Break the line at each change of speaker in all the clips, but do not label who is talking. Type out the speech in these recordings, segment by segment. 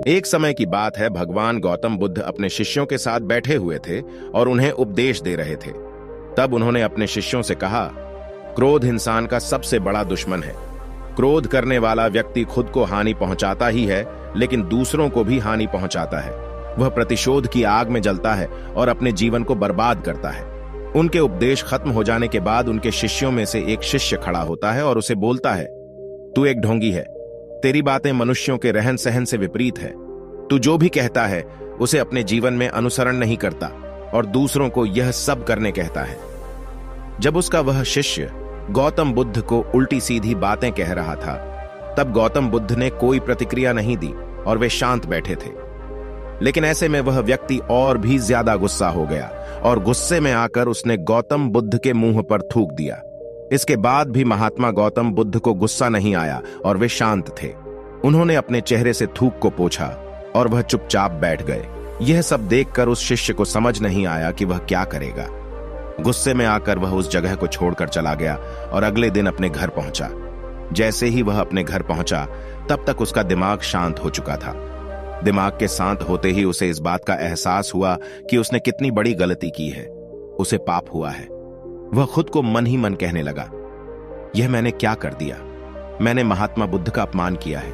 एक समय की बात है, भगवान गौतम बुद्ध अपने शिष्यों के साथ बैठे हुए थे और उन्हें उपदेश दे रहे थे। तब उन्होंने अपने शिष्यों से कहा, क्रोध इंसान का सबसे बड़ा दुश्मन है। क्रोध करने वाला व्यक्ति खुद को हानि पहुंचाता ही है, लेकिन दूसरों को भी हानि पहुंचाता है। वह प्रतिशोध की आग में जलता है और अपने जीवन को बर्बाद करता है। उनके उपदेश खत्म हो जाने के बाद उनके शिष्यों में से एक शिष्य खड़ा होता है और उसे बोलता है, तू एक ढोंगी है। तेरी बातें मनुष्यों के रहन सहन से विपरीत है। तू जो भी कहता है उसे अपने जीवन में अनुसरण नहीं करता और दूसरों को यह सब करने कहता है। जब उसका वह शिष्य गौतम बुद्ध को उल्टी सीधी बातें कह रहा था, तब गौतम बुद्ध ने कोई प्रतिक्रिया नहीं दी और वे शांत बैठे थे। लेकिन ऐसे में वह व्यक्ति और भी ज्यादा गुस्सा हो गया और गुस्से में आकर उसने गौतम बुद्ध के मुंह पर थूक दिया। इसके बाद भी महात्मा गौतम बुद्ध को गुस्सा नहीं आया और वे शांत थे। उन्होंने अपने चेहरे से थूक को पोंछा और वह चुपचाप बैठ गए। यह सब देखकर उस शिष्य को समझ नहीं आया कि वह क्या करेगा। गुस्से में आकर वह उस जगह को छोड़कर चला गया और अगले दिन अपने घर पहुंचा। जैसे ही वह अपने घर पहुंचा, तब तक उसका दिमाग शांत हो चुका था। दिमाग के शांत होते ही उसे इस बात का एहसास हुआ कि उसने कितनी बड़ी गलती की है। उसे पाप हुआ है। वह खुद को मन ही मन कहने लगा, यह मैंने क्या कर दिया? मैंने महात्मा बुद्ध का अपमान किया है।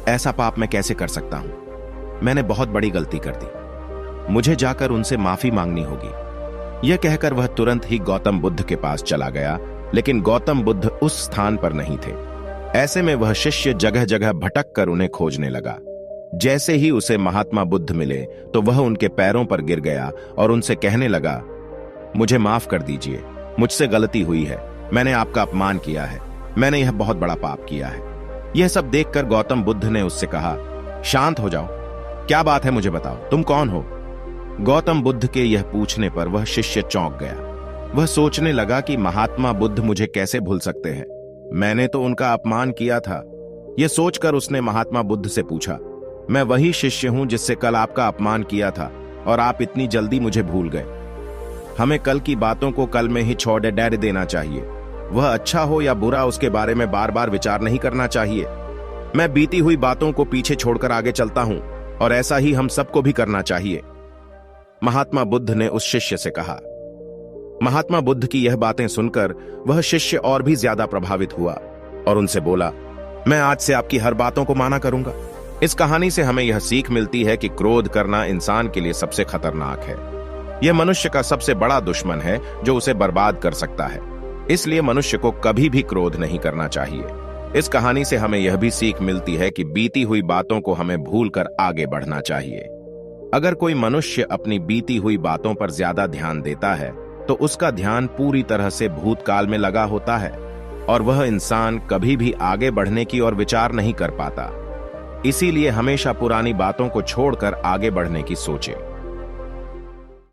ऐसा पाप मैं कैसे कर सकता हूं? मैंने बहुत बड़ी गलती कर दी। मुझे जाकर उनसे माफी मांगनी होगी। यह कहकर वह तुरंत ही गौतम बुद्ध के पास चला गया, लेकिन गौतम बुद्ध उस स्थान पर नहीं थे। ऐसे में वह शिष्य जगह जगह भटक कर उन्हें खोजने लगा। जैसे ही उसे महात्मा बुद्ध मिले तो वह उनके पैरों पर गिर गया और उनसे कहने लगा, मुझे माफ कर दीजिए, मुझसे गलती हुई है। मैंने आपका अपमान किया है। मैंने यह बहुत बड़ा पाप किया है। यह सब देखकर गौतम बुद्ध ने उससे कहा, शांत हो जाओ। क्या बात है, मुझे बताओ, तुम कौन हो? गौतम बुद्ध के यह पूछने पर वह शिष्य चौंक गया। वह सोचने लगा कि महात्मा बुद्ध मुझे कैसे भूल सकते हैं? मैंने तो उनका अपमान किया था। यह सोचकर उसने महात्मा बुद्ध से पूछा, मैं वही शिष्य हूं जिससे कल आपका अपमान किया था और आप इतनी जल्दी मुझे भूल गए। हमें कल की बातों को कल में ही छोड़ देना चाहिए। वह अच्छा हो या बुरा, उसके बारे में बार बार विचार नहीं करना चाहिए। मैं बीती हुई बातों को पीछे छोड़कर आगे चलता हूं और ऐसा ही हम सबको भी करना चाहिए, महात्मा बुद्ध ने उस शिष्य से कहा। महात्मा बुद्ध की यह बातें सुनकर वह शिष्य और भी ज्यादा प्रभावित हुआ और उनसे बोला, मैं आज से आपकी हर बातों को माना करूंगा। इस कहानी से हमें यह सीख मिलती है कि क्रोध करना इंसान के लिए सबसे खतरनाक है। यह मनुष्य का सबसे बड़ा दुश्मन है जो उसे बर्बाद कर सकता है। इसलिए मनुष्य को कभी भी क्रोध नहीं करना चाहिए। इस कहानी से हमें यह भी सीख मिलती है कि बीती हुई बातों को हमें भूलकर आगे बढ़ना चाहिए। अगर कोई मनुष्य अपनी बीती हुई बातों पर ज्यादा ध्यान देता है तो उसका ध्यान पूरी तरह से भूतकाल में लगा होता है और वह इंसान कभी भी आगे बढ़ने की ओर विचार नहीं कर पाता। इसीलिए हमेशा पुरानी बातों को छोड़कर आगे बढ़ने की सोचे।